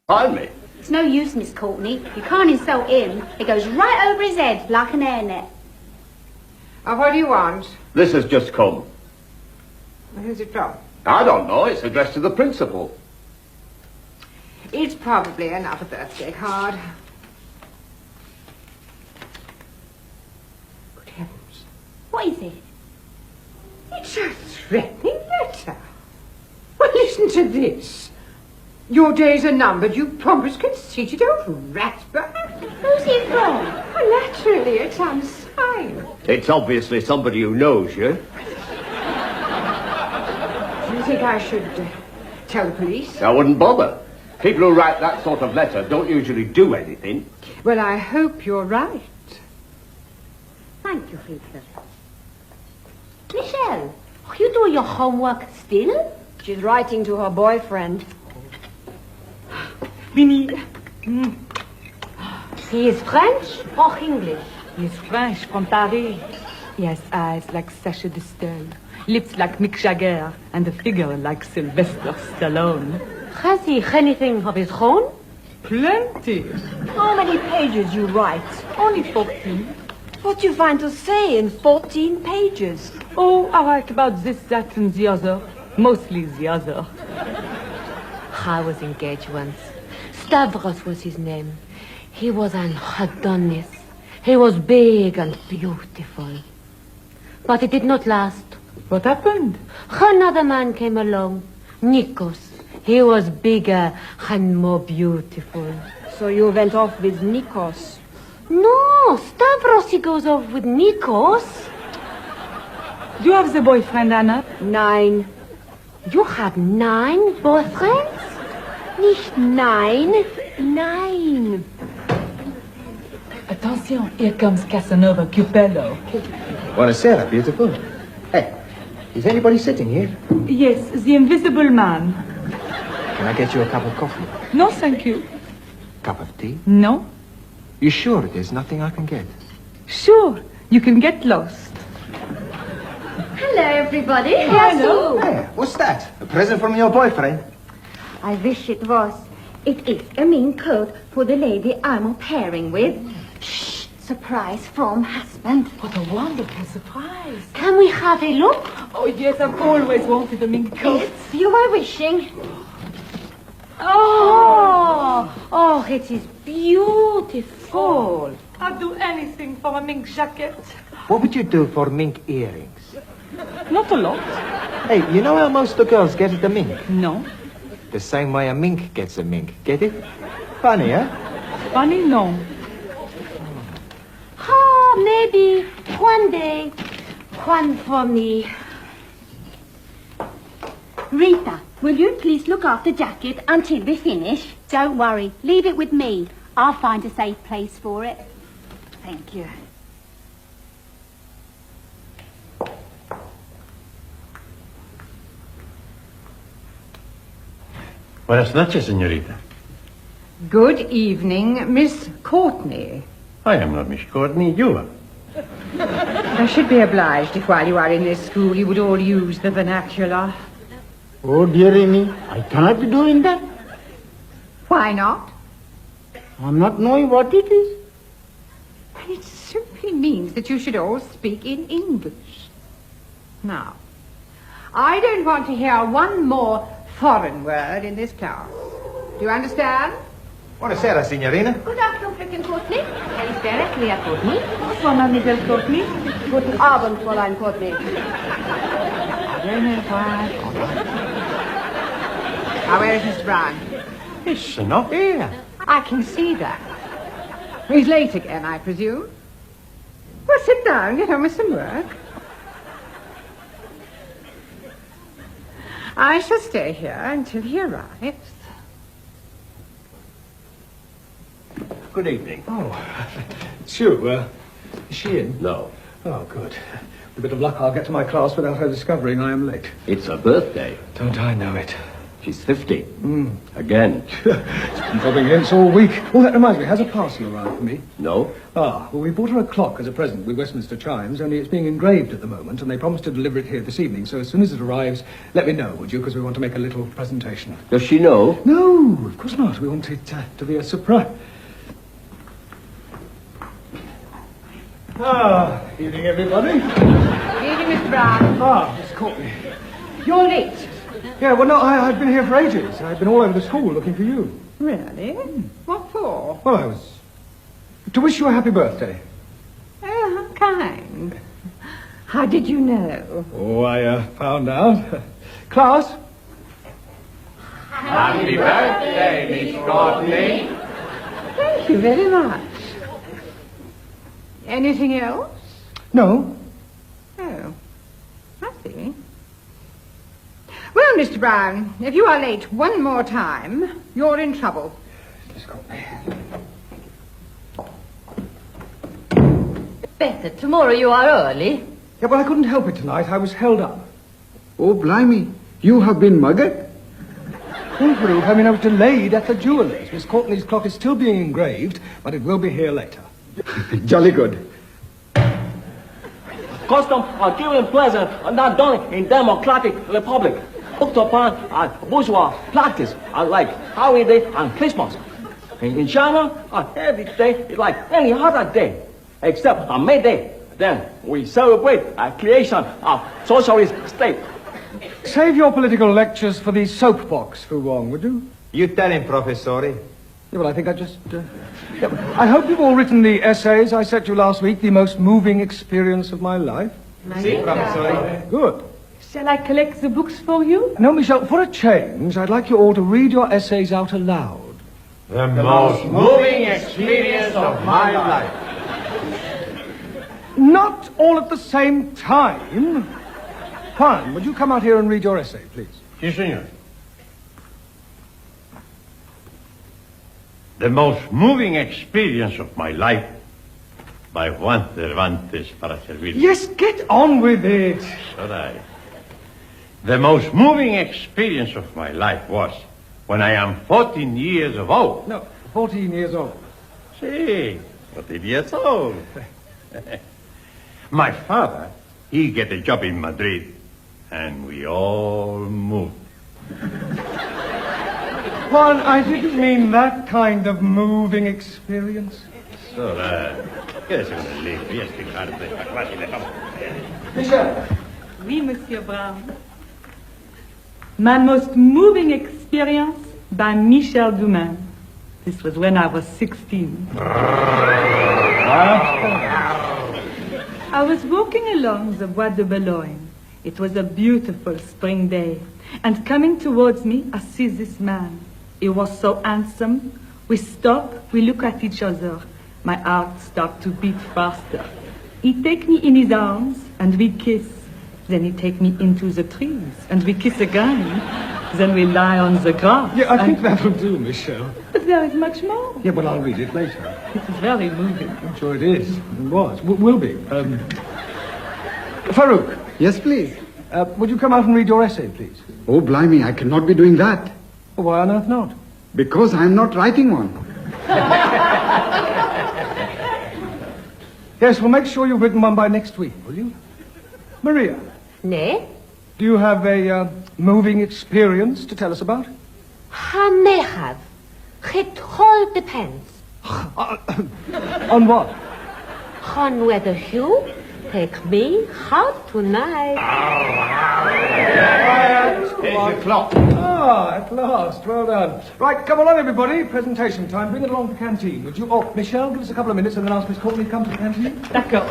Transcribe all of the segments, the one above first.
Pardon me? It's no use, Miss Courtney. You can't insult him. It goes right over his head like an hairnet. What do you want? This has just come. Who's it from? I don't know. It's addressed to the principal. It's probably another birthday card. Good heavens. What is it? It's a threatening letter. Well, listen to this. Your days are numbered. You pompous, conceited old ratbag. Who's it from? Well, naturally, it's unsigned. It's obviously somebody who knows you. Do you think I should tell the police? I wouldn't bother. People who write that sort of letter don't usually do anything. Well, I hope you're right. Thank you, Hitler. Michelle, are you doing your homework still? She's writing to her boyfriend. Vinny. He is French or English? He is French from Paris. He has eyes like Sacha Distel, lips like Mick Jagger, and a figure like Sylvester Stallone. Has he anything of his own? Plenty. How many pages you write? Only 14. What do you find to say in 14 pages? Oh, I write about this, that, and the other. Mostly the other. I was engaged once. Stavros was his name. He was an Adonis. He was big and beautiful. But it did not last. What happened? Another man came along, Nikos. He was bigger and more beautiful. So you went off with Nikos? No, Stavros, he goes off with Nikos. Do you have the boyfriend, Anna? 9. You had 9 boyfriends? Nicht 9, 9. Attention, here comes Casanova Cupello. Buonasera, beautiful. Hey, is anybody sitting here? Yes, the invisible man. Can I get you a cup of coffee? No, thank you. Cup of tea? No? You sure there's nothing I can get? Sure, you can get lost. Hello, everybody. Hello. Hey, what's that? A present from your boyfriend? I wish it was. It is a mink coat for the lady I'm pairing with. Shh, surprise from husband. What a wonderful surprise. Can we have a look? Oh, yes, I've always wanted a mink coat. If you are wishing. Oh, it is beautiful. I'd do anything for a mink jacket. What would you do for mink earrings? Not a lot. Hey, you know how most of the girls get at the mink? No. The same way a mink gets a mink. Get it? Funny, huh? Funny, no. Maybe one day. One for me. Rita, will you please look after jacket until we finish? Don't worry. Leave it with me. I'll find a safe place for it. Thank you. Buenas noches, señorita. Good evening, Miss Courtney. I am not Miss Courtney, you are. I should be obliged if while you are in this school you would all use the vernacular. Oh, dearie me, I cannot be doing that. Why not? I'm not knowing what it is. It simply means that you should all speak in English. Now, I don't want to hear one more foreign word in this class. Do you understand? Buonasera, signorina. Good afternoon, Fröken Courtney. Καλησπέρα, κυρία Courtney. Bonsoir, Mademoiselle Courtney. Guten Abend, Fräulein Courtney. Now, where is Mr. Brown? It's not here. I can see that. He's late again, I presume. Well, sit down, get on with some work. I shall stay here until he arrives. Good evening. Oh, Sue, is she in? No. Oh, good. With a bit of luck, I'll get to my class without her discovering I am late. It's a birthday. Don't I know it? She's 50. Again. It's been dropping hints all week. Oh, that reminds me, has a parcel arrived for me? No? Ah, well, we bought her a clock as a present with Westminster chimes, only it's being engraved at the moment, and they promised to deliver it here this evening, so as soon as it arrives, let me know, would you, because we want to make a little presentation. Does she know? No, of course not. We want it to be a surprise. Ah, evening, everybody. Evening, Mr. Brown. Ah, Miss Courtney. You're late. Yeah, well, no, I've been here for ages. I've been all over the school looking for you. Really? What for? Well, I was... to wish you a happy birthday. Oh, how kind. How did you know? Oh, I found out. Class? Happy birthday, Miss Courtney. Thank you very much. Anything else? No. Oh, I see. Well, Mr. Brown, if you are late one more time, you're in trouble. Miss Courtney. Better. Tomorrow you are early. Yeah, well, I couldn't help it tonight. I was held up. Oh, blimey. You have been muggered? Proof, I mean, I was delayed at the jeweller's. Miss Courtney's clock is still being engraved, but it will be here later. Jolly good. Custom are given pleasure are not done in democratic republic. Looked upon as bourgeois practice are like holiday and Christmas. In China, every day is like any other day, except on May Day. Then we celebrate a creation of socialist state. Save your political lectures for the soapbox, Fu Wong, would you? You tell him, Professore. Yeah, well, I think I just... I hope you've all written the essays I sent you last week, the most moving experience of my life. Si, Professore. Good. Shall I collect the books for you? Now, Michelle, for a change, I'd like you all to read your essays out aloud. The most moving experience of my life. Not all at the same time. Juan, would you come out here and read your essay, please? Si, senor. The most moving experience of my life by Juan Cervantes para servir. Yes, get on with it. Right. The most moving experience of my life was when I am 14 years of old. No, 14 years old. Sí, 14 years old. My father, he get a job in Madrid, and we all moved. Juan, I didn't mean that kind of moving experience. So, quédese con el libro y explicarte esta clase y dejamos. Michelle. Oui, Monsieur Brown. My most moving experience by Michel Dumas. This was when I was 16. I was walking along the Bois de Boulogne. It was a beautiful spring day. And coming towards me, I see this man. He was so handsome. We stop, we look at each other. My heart starts to beat faster. He take me in his arms, and we kiss. Then he take me into the trees, and we kiss again. Then we lie on the grass. Yeah, I think that'll do, Michelle. But there is much more. Yeah, well, I'll read it later. It is very moving. I'm sure it is. It was. Will be. Farouk, Yes, please. would you come out and read your essay, please? Oh, blimey, I cannot be doing that. Well, why on earth not? Because I'm not writing one. Yes, well, make sure you've written one by next week, will you? Maria, Nee? do you have a moving experience to tell us about? Han may have. It all depends. On what? On whether you take me out tonight. Here's the clock. Ah, at last. Well done. Right, come along, everybody. Presentation time. Bring it along to the canteen, would you? Oh, Michelle, give us a couple of minutes and then ask Miss Courtney to come to the canteen. D'accord.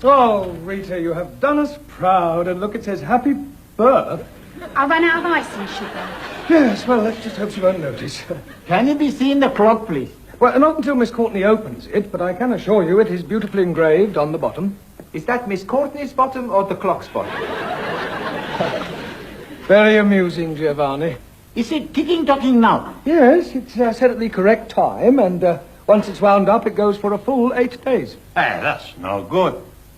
Oh, Rita, you have done us proud. And look, it says happy birth. I ran out of icing sugar. Yes, well, let's just hope she won't notice. Can you be seen the clock, please? Well, not until Miss Courtney opens it, but I can assure you it is beautifully engraved on the bottom. Is that Miss Courtney's bottom or the clock's bottom? Very amusing, Giovanni. Is it ticking-tocking now? Yes, it's set at the correct time, and once it's wound up, it goes for a full 8 days. Hey, that's no good.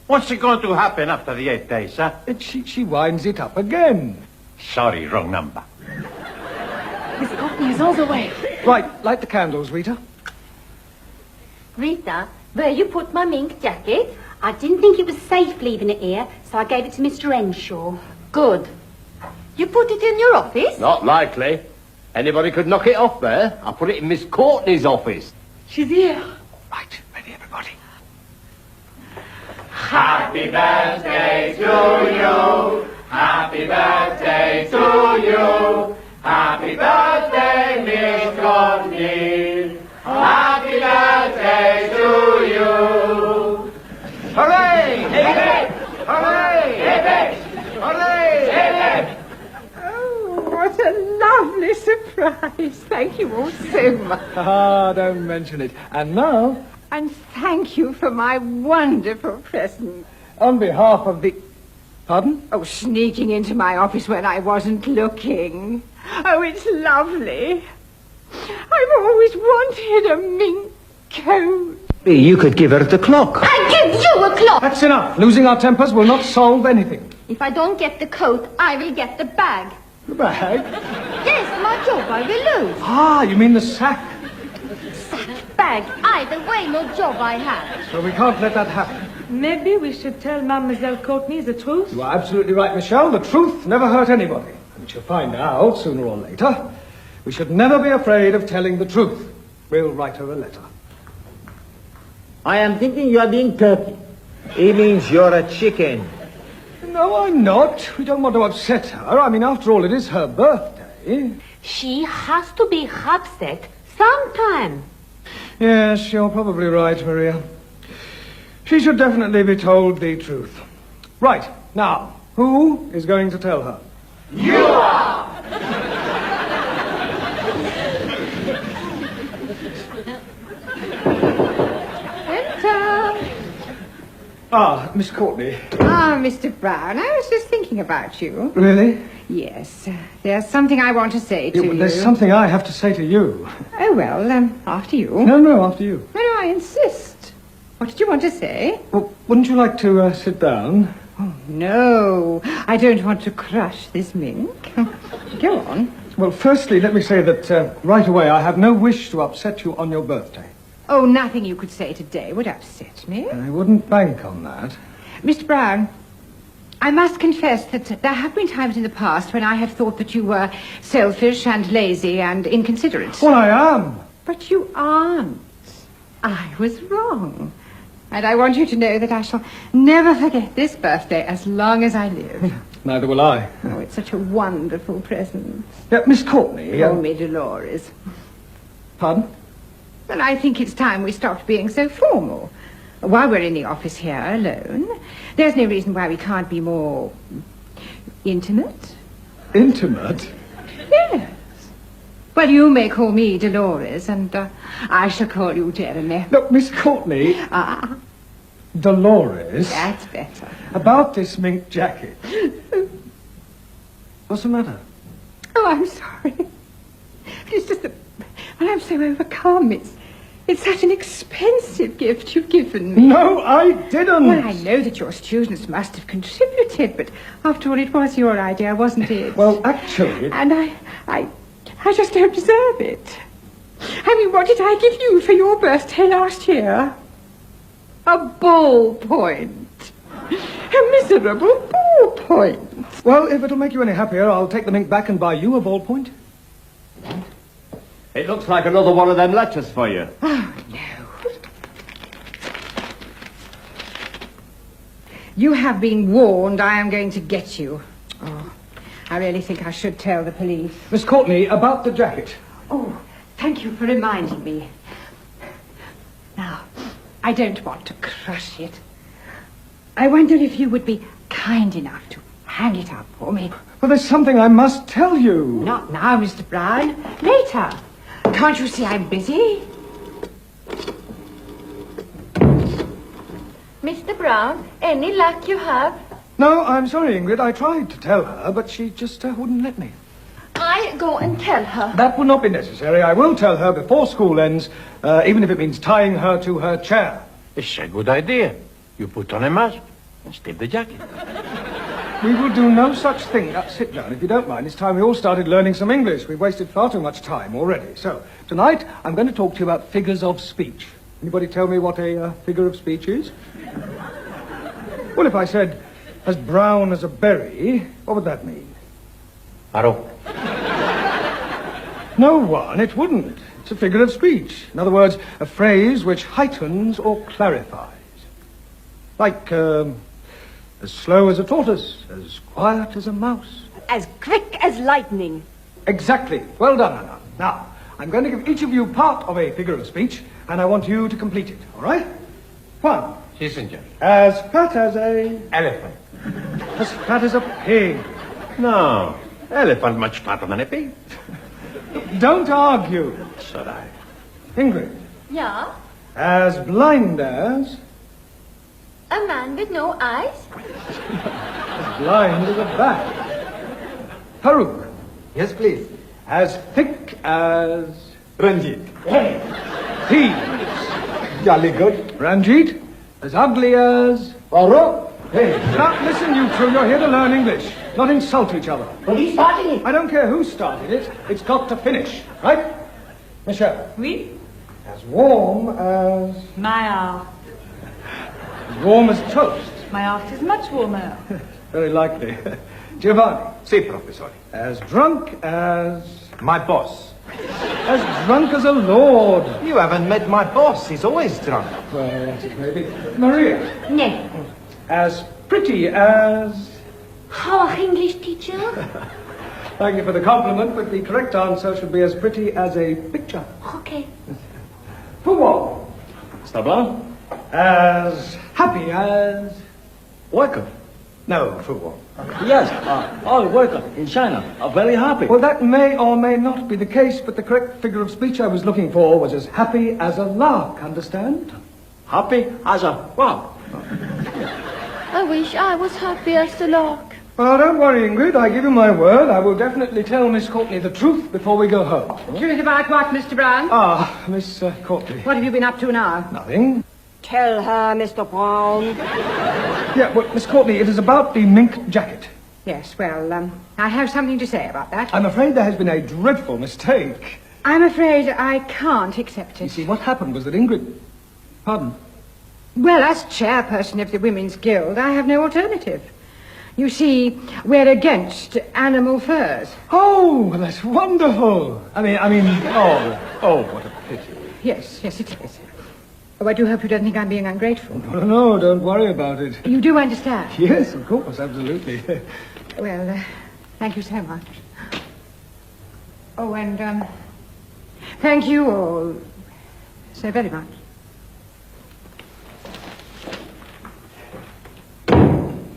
What's going to happen after the 8 days, huh? She winds it up again. Sorry, wrong number. Miss Courtney is on the way. Right, light the candles, Rita. Rita, where you put my mink jacket? I didn't think it was safe leaving it here, so I gave it to Mr. Henshaw. Good. You put it in your office? Not likely. Anybody could knock it off there. I put it in Miss Courtney's office. She's here. Right, ready, everybody. Happy birthday to you. Happy birthday to you. Happy birthday, Miss Courtney. Happy birthday to you. Hooray! Hooray! Hooray! Hooray! Oh, what a lovely surprise. Thank you all so much. Ah, don't mention it. And now, And thank you for my wonderful present. on behalf of the... Pardon? Oh, sneaking into my office when I wasn't looking. Oh, it's lovely. I've always wanted a mink coat. You could give her the clock. I give you a clock! That's enough. Losing our tempers will not solve anything. If I don't get the coat, I will get the bag. The bag? Yes, my job I will lose. Ah, you mean the sack. Bag, either way, no job I have. So we can't let that happen. Maybe we should tell Mademoiselle Courtney the truth. You are absolutely right, Michelle. The truth never hurt anybody. And she'll find out sooner or later. We should never be afraid of telling the truth. We'll write her a letter. I am thinking you are being turkey. He means you're a chicken. No, I'm not. We don't want to upset her. I mean, after all, it is her birthday. She has to be upset sometime. Yes, you're probably right, Maria. She should definitely be told the truth. Right, now, who is going to tell her? Ah, Miss Courtney. Ah, Mr. Brown, I was just thinking about you. Really? Yes, there's something I want to say to you. There's something I have to say to you. Oh, well, after you. No, after you. No, I insist. What did you want to say? Well, wouldn't you like to sit down? Oh, no, I don't want to crush this mink. Go on. Well, firstly, let me say that right away I have no wish to upset you on your birthday. Oh, nothing you could say today would upset me. I wouldn't bank on that. Mr. Brown, I must confess that there have been times in the past when I have thought that you were selfish and lazy and inconsiderate. Well, I am. But you aren't. I was wrong. And I want you to know that I shall never forget this birthday as long as I live. Neither will I. Oh, it's such a wonderful present. Miss Courtney. Call me Dolores. Pardon? And I think it's time we stopped being so formal. While we're in the office here alone, there's no reason why we can't be more intimate. Intimate? Yes. Well, you may call me Dolores, and I shall call you Jeremy. Look, Miss Courtney. Ah, Dolores. that's better. About this mink jacket. What's the matter? Oh, I'm sorry. It's just that when I'm so overcome, it's such an expensive gift you've given me. No, I didn't. Well, I know that your students must have contributed, but after all, it was your idea, wasn't it? Well, actually... And I just don't deserve it. I mean, what did I give you for your birthday last year? A ballpoint. A miserable ballpoint. Well, if it'll make you any happier, I'll take the mink back and buy you a ballpoint. It looks like another one of them letters for you. Oh, no. You have been warned. I am going to get you. Oh, I really think I should tell the police. Miss Courtney, about the jacket. Oh, thank you for reminding me. Now, I don't want to crush it. I wonder if you would be kind enough to hang it up for me. Well, there's something I must tell you. Not now, Mr. Brown. Later. Can't you see I'm busy? Mr. Brown, any luck you have? No, I'm sorry, Ingrid. I tried to tell her, but she just wouldn't let me. I go and tell her. That will not be necessary. I will tell her before school ends, even if it means tying her to her chair. It's a good idea. You put on a mask and steal the jacket. We will do no such thing. Sit down, if you don't mind. It's time we all started learning some English. We've wasted far too much time already. So, tonight, I'm going to talk to you about figures of speech. Anybody tell me what a figure of speech is? Well, if I said, as brown as a berry, what would that mean? Aro. No one, it wouldn't. It's a figure of speech. In other words, a phrase which heightens or clarifies. Like, as slow as a tortoise, as quiet as a mouse. As quick as lightning. Exactly. Well done, Anna. Now, I'm going to give each of you part of a figure of speech, and I want you to complete it, all right? 1. Si, senor. As fat as a... Elephant. As fat as a pig. No. Elephant much fatter than a pig. Don't argue. Said I. Ingrid. Yeah? As blind as... A man with no eyes? As blind as a bat. Farouk. Yes, please. As thick as... Ranjit. Thieves. Jolly good. Ranjit. As ugly as... Farooq. Hey, now listen, you two. You're here to learn English, not insult each other. But he started it. I don't care who started it. It's got to finish, right? Michelle. Oui? As warm as... My art. As warm as toast. My art is much warmer. Very likely. Giovanni. Si, professor. As drunk as... My boss. As drunk as a lord. You haven't met my boss. He's always drunk. Well, that is maybe. Maria. No. As pretty as... Our English teacher? Thank you for the compliment, but the correct answer should be as pretty as a picture. Okay. Football. Stablan? As happy as... Worker. No, football. Yes, all worker in China are very happy. Well, that may or may not be the case, but the correct figure of speech I was looking for was as happy as a lark, understand? Happy as a wow. I wish I was happy as the lark. Well, don't worry, Ingrid. I give you my word. I will definitely tell Miss Courtney the truth before we go home. Truth about what, Mr. Brown? Ah, Miss Courtney. What have you been up to now? Nothing. Tell her, Mr. Brown. Yeah, well, Miss Courtney, it is about the mink jacket. Yes, well, I have something to say about that. I'm afraid there has been a dreadful mistake. I'm afraid I can't accept You it. see, what happened was that Ingrid... Pardon? Well, as chairperson of the Women's Guild, I have no alternative. You see, we're against animal furs. Oh, well, that's wonderful. I mean, oh, what a pity. Yes, it is. Oh, I do hope you don't think I'm being ungrateful. No, don't worry about it. You do understand? Yes, of course, absolutely. Well, thank you so much. Oh, and, thank you all so very much.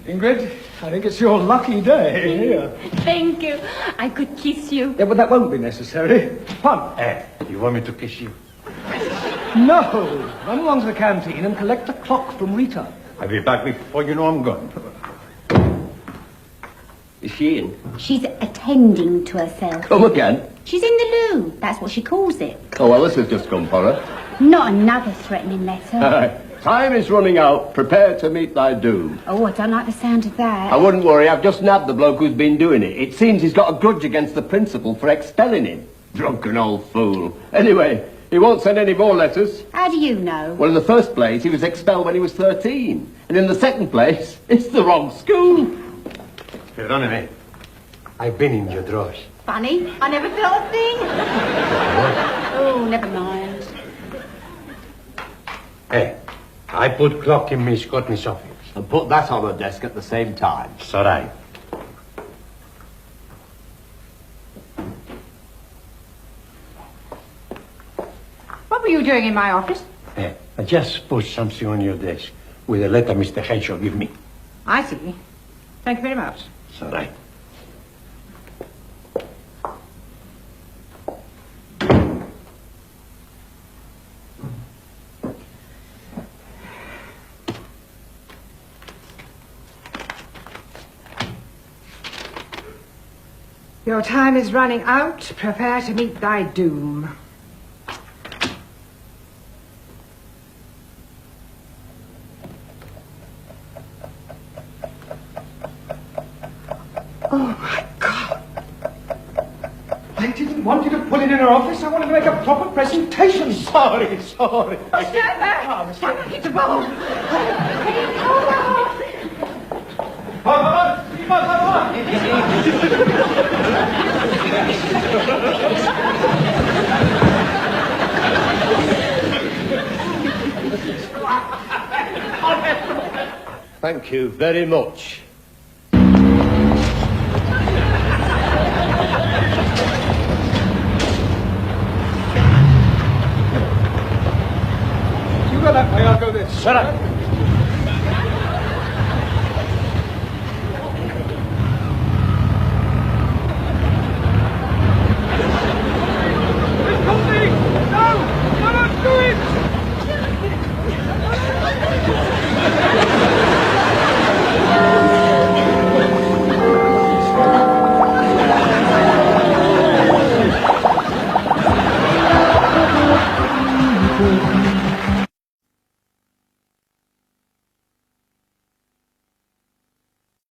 Ingrid, I think it's your lucky day. Here. Thank you. I could kiss you. Yeah, but that won't be necessary. Fun. You want me to kiss you? No. Run along to the canteen and collect a clock from Rita. I'll be back before you know I'm gone. Is she in? She's attending to herself. Come again? She's in the loo. That's what she calls it. Oh, well, this has just come for her. Not another threatening letter. Time is running out. Prepare to meet thy doom. Oh, I don't like the sound of that. I wouldn't worry. I've just nabbed the bloke who's been doing it. It seems he's got a grudge against the principal for expelling him. Drunken old fool. Anyway, he won't send any more letters. How do you know? Well, in the first place, he was expelled when he was 13. And in the second place, it's the wrong school. Perdóneme. I've been in your drawers. Funny. I never felt a thing. Oh, never mind. Hey, I put clock in Miss Courtney's office. And put that on her desk at the same time. So right. What were you doing in my office? Hey, I just put something on your desk with a letter Mr. Henshaw give me. I see. Thank you very much. So right. Your time is running out. Prepare to meet thy doom. Oh, my God. I didn't want you to put it in her office. I wanted to make a proper presentation. Sorry. Stand back! Stand back, it's a ball! Thank you very much. You go that way, I'll go this. Shut up.